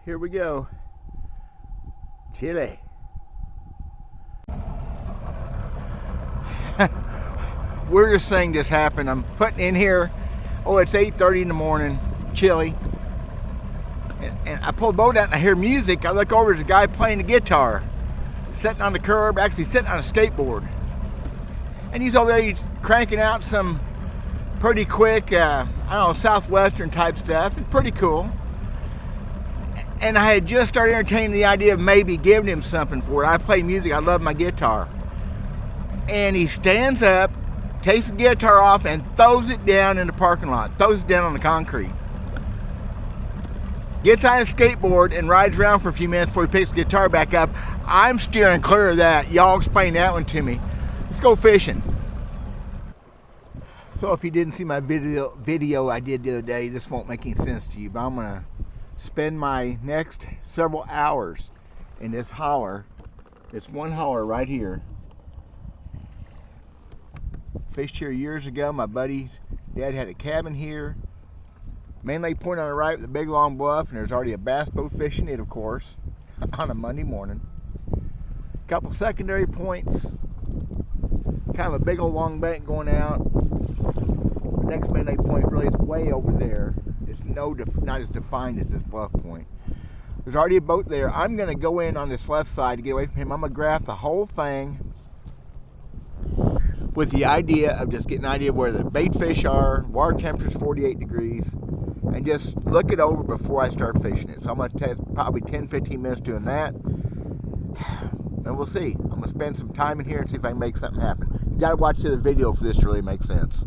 Here we go. Chile. Weirdest thing just happened. I'm putting in here. Oh, it's 8:30 in the morning. Chilly. And I pull the boat out and I hear music. I look over, there's a guy playing the guitar. Sitting on the curb, actually sitting on a skateboard. And he's over there, he's cranking out some pretty quick, I don't know, Southwestern type stuff. It's pretty cool. And I had just started entertaining the idea of maybe giving him something for it. I play music, I love my guitar. And he stands up, takes the guitar off and throws it down in the parking lot. Throws it down on the concrete. Gets on his skateboard and rides around for a few minutes before he picks the guitar back up. I'm steering clear of that. Y'all explain that one to me. Let's go fishing. So if you didn't see my video I did the other day, this won't make any sense to you, but I'm gonna spend my next several hours in this holler. This one holler right here. Fished here years ago. My buddy's dad had a cabin here. Main Lake Point on the right with a big long bluff, and there's already a bass boat fishing it, of course, on a Monday morning. A couple secondary points, kind of a big old long bank going out. The next Main Lake Point really is way over there. It's not as defined as this bluff point. There's already a boat there. I'm going to go in on this left side to get away from him. I'm going to graph the whole thing with the idea of just getting an idea of where the bait fish are. Water temperature's 48 degrees. And just look it over before I start fishing it. So I'm going to take probably 10-15 minutes doing that. And we'll see. I'm going to spend some time in here and see if I can make something happen. You got to watch the video for this to really make sense.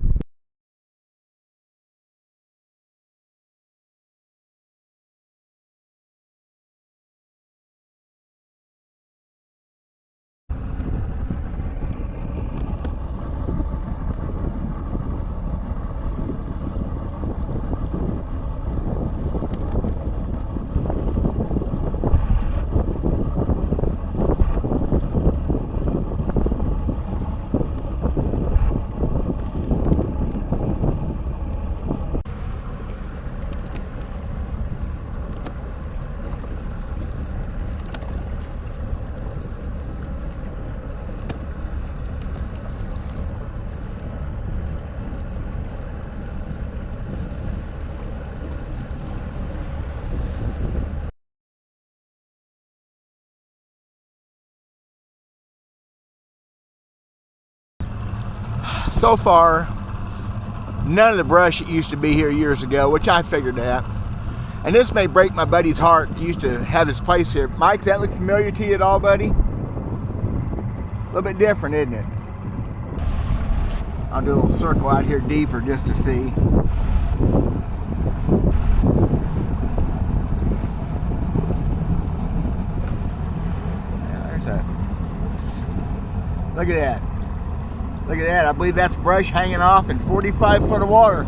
So far, none of the brush that used to be here years ago, which I figured that. And this may break my buddy's heart. He used to have his place here. Mike, does that look familiar to you at all, buddy? A little bit different, isn't it? I'll do a little circle out here deeper just to see. Yeah, there's a... Look at that. Look at that. I believe that's brush hanging off in 45 foot of water.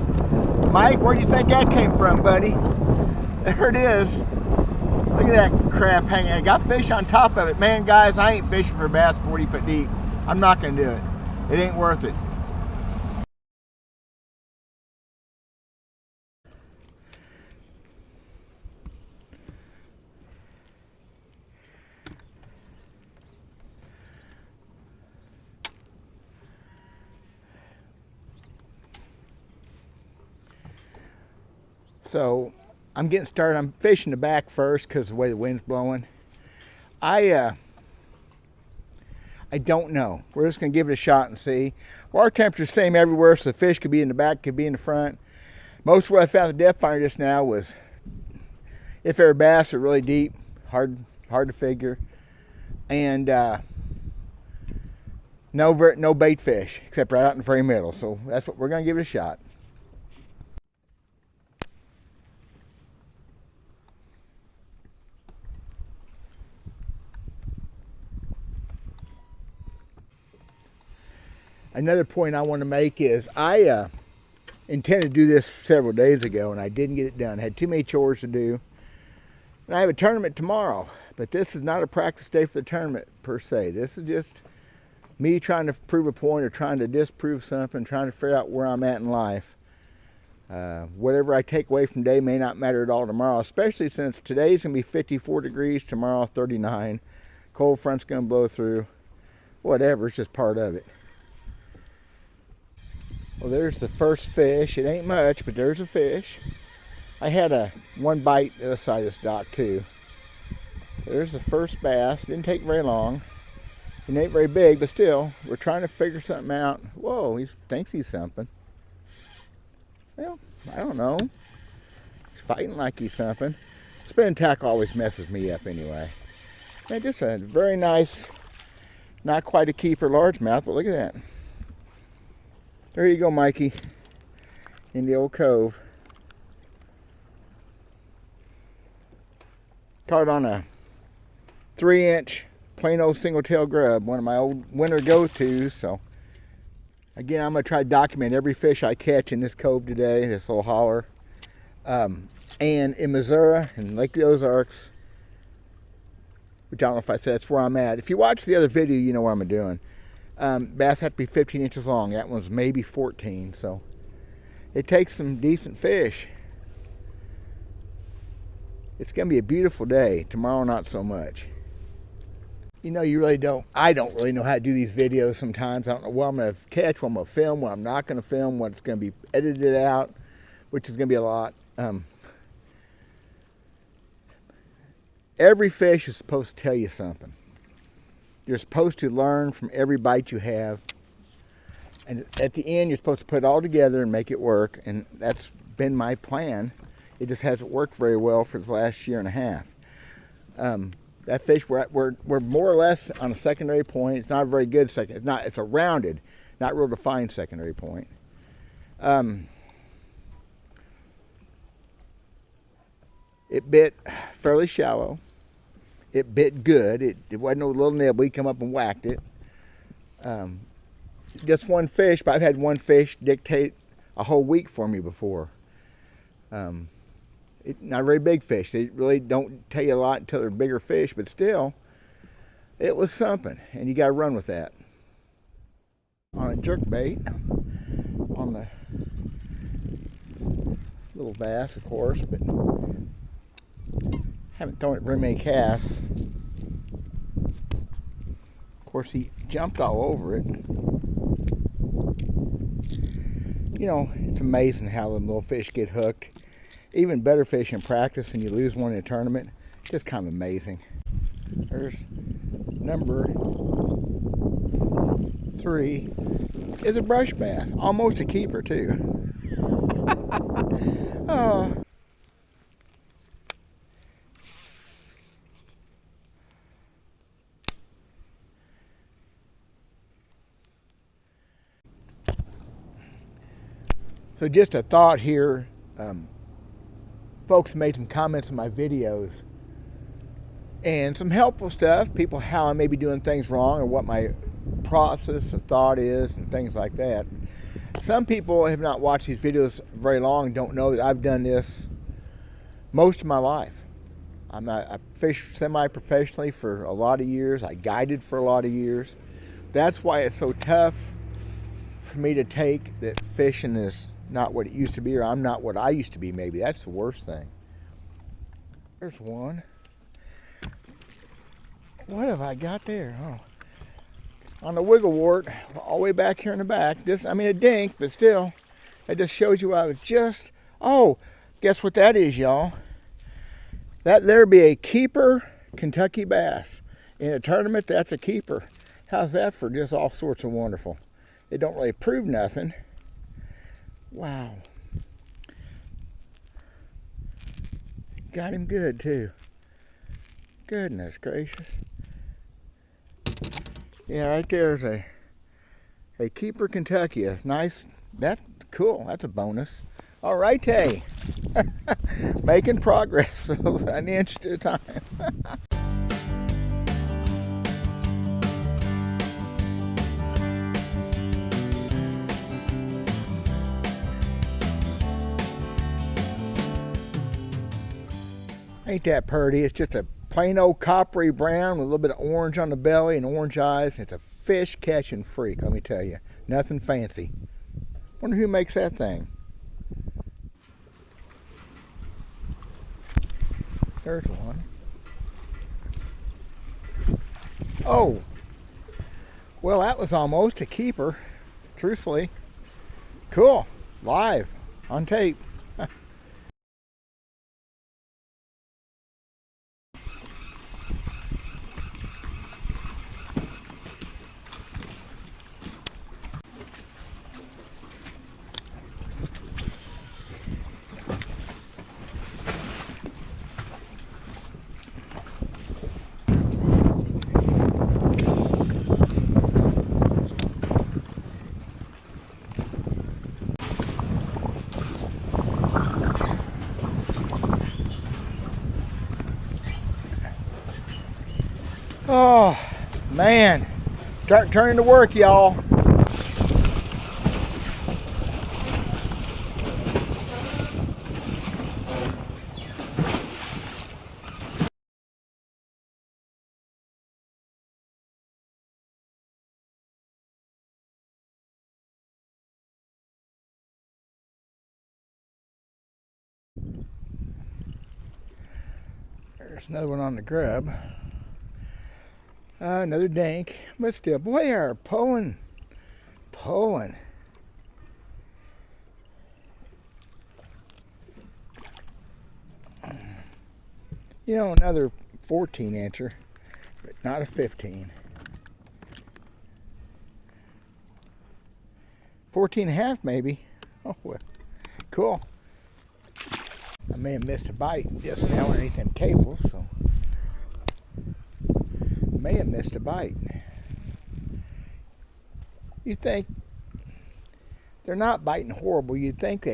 Mike, where do you think that came from, buddy? There it is. Look at that crap hanging. I got fish on top of it. Man, guys, I ain't fishing for bass 40 foot deep. I'm not going to do it. It ain't worth it. So I'm getting started. I'm fishing the back first because of the way the wind's blowing. I don't know. We're just going to give it a shot and see. Water temperature's the same everywhere, so the fish could be in the back, could be in the front. Most of what I found the depth finder just now was, if they're bass, are really deep, hard to figure, and no bait fish except right out in the very middle. So that's what we're going to give it a shot. Another point I want to make is I intended to do this several days ago and I didn't get it done. I had too many chores to do. And I have a tournament tomorrow, but this is not a practice day for the tournament per se. This is just me trying to prove a point or trying to disprove something, trying to figure out where I'm at in life. Whatever I take away from today may not matter at all tomorrow, especially since today's going to be 54 degrees, tomorrow 39. Cold front's going to blow through. Whatever, it's just part of it. Well, there's the first fish. It ain't much, but there's a fish. I had one bite the other side of this dock too. There's the first bass. Didn't take very long. He ain't very big, but still, we're trying to figure something out. Whoa, he thinks he's something. Well, I don't know. He's fighting like he's something. Spinning tackle always messes me up anyway. And just a very nice, not quite a keeper largemouth, but look at that. There you go, Mikey, in the old cove. Caught on a 3-inch plain old single tail grub, one of my old winter go-tos. So again, I'm going to try to document every fish I catch in this cove today, this little holler. And in Missouri and Lake the Ozarks, which I don't know if I said that's where I'm at. If you watch the other video, you know what I'm doing. Bass have to be 15 inches long. That one's maybe 14, so it takes some decent fish. It's going to be a beautiful day. Tomorrow, not so much. You know, I don't really know how to do these videos sometimes. I don't know what I'm going to catch, what I'm going to film, what I'm not going to film, what's going to be edited out, which is going to be a lot. Every fish is supposed to tell you something. You're supposed to learn from every bite you have. And at the end, you're supposed to put it all together and make it work. And that's been my plan. It just hasn't worked very well for the last year and a half. That fish, we're more or less on a secondary point. It's not a very good second. It's a rounded, not real defined secondary point. It bit fairly shallow. It bit good. It wasn't a little nibble. He come up and whacked it. Just one fish, but I've had one fish dictate a whole week for me before. Not a very big fish. They really don't tell you a lot until they're bigger fish, but still, it was something, and you got to run with that. On a jerk bait, on the little bass, of course, but haven't thrown it very many casts. Of course, he jumped all over it. You know, it's amazing how the little fish get hooked. Even better fish in practice, and you lose one in a tournament. Just kind of amazing. There's number 3 is a brush bass, almost a keeper too. Oh. So just a thought here. Folks made some comments in my videos and some helpful stuff. People, how I may be doing things wrong or what my process of thought is and things like that. Some people have not watched these videos very long and don't know that I've done this most of my life. I fished semi-professionally for a lot of years. I guided for a lot of years. That's why it's so tough for me to take that fishing is not what it used to be, or I'm not what I used to be, maybe. That's the worst thing. There's one. What have I got there? Oh. On the wiggle wart, all the way back here in the back. A dink, but still. That just shows you I was just... Oh, guess what that is, y'all? That there be a keeper Kentucky bass. In a tournament, that's a keeper. How's that for just all sorts of wonderful? It don't really prove nothing. Wow. Got him good too. Goodness gracious. Yeah, right there's a keeper Kentucky. It's nice. That's cool. That's a bonus. All right, hey. Making progress an inch at a time. Ain't that pretty? It's just a plain old coppery brown with a little bit of orange on the belly and orange eyes. It's a fish catching freak, let me tell you. Nothing fancy. Wonder who makes that thing. There's one. Oh, well, that was almost a keeper, truthfully. Cool, live, on tape. Oh, man. Start turning to work, y'all. There's another one on the grub. Another dank, but still, boy, they are pulling. You know, another 14 incher, but not a 15. 14 and a half maybe. Oh, well, cool. I may have missed a bite just now underneath them cables, so may have missed a bite. You think they're not biting horrible, you'd think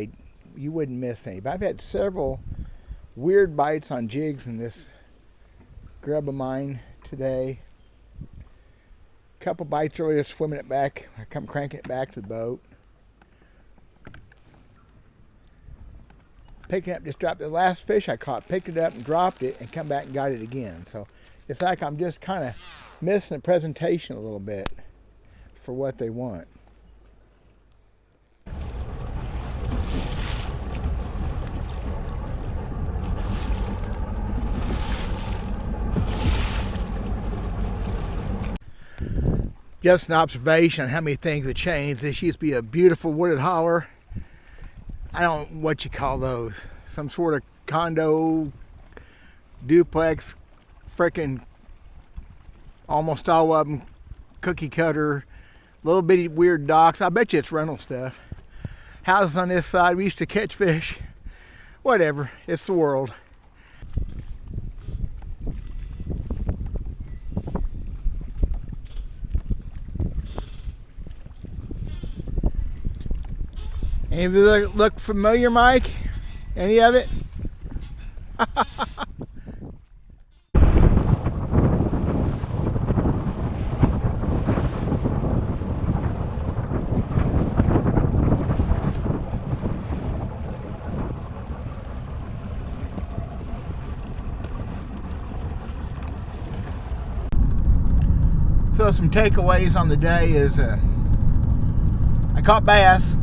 you wouldn't miss any, but I've had several weird bites on jigs in this grub of mine today. A couple bites earlier, swimming it back. I come cranking it back to the boat. Picking up, just dropped the last fish I caught, picked it up and dropped it and come back and got it again. So it's like I'm just kind of missing the presentation a little bit for what they want. Just an observation on how many things have changed. This used to be a beautiful wooded holler. I don't know what you call those. Some sort of condo, duplex, frickin' almost all of them cookie cutter, little bitty weird docks. I bet you it's rental stuff. Houses on this side, we used to catch fish. Whatever, it's the world. Any of it look familiar, Mike? Any of it? So some takeaways on the day is I caught bass.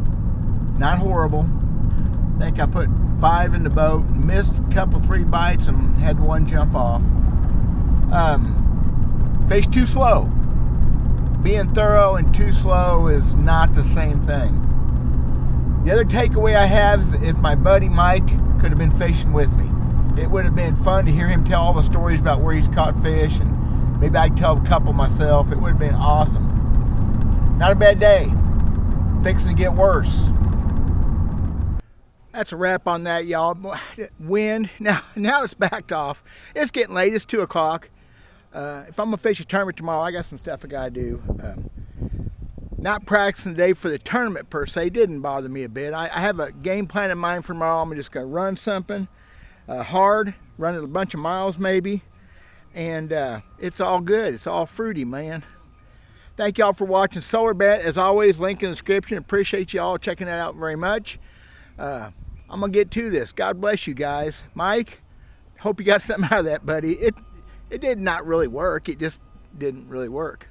Not horrible. I think I put 5 in the boat, missed a couple, 3 bites, and had one jump off. Fish too slow. Being thorough and too slow is not the same thing. The other takeaway I have is if my buddy Mike could have been fishing with me. It would have been fun to hear him tell all the stories about where he's caught fish, and maybe I'd tell a couple myself. It would have been awesome. Not a bad day. Fixing to get worse. That's a wrap on that, y'all. Wind, now it's backed off. It's getting late, it's 2 o'clock. If I'm gonna fish a tournament tomorrow, I got some stuff I gotta do. Not practicing today for the tournament per se didn't bother me a bit. I have a game plan in mind for tomorrow. I'm just gonna run something hard, run it a bunch of miles maybe, and it's all good. It's all fruity, man. Thank y'all for watching Solar Bet. As always, link in the description. Appreciate y'all checking that out very much. I'm gonna get to this. God bless you guys. Mike, hope you got something out of that, buddy. It did not really work. It just didn't really work.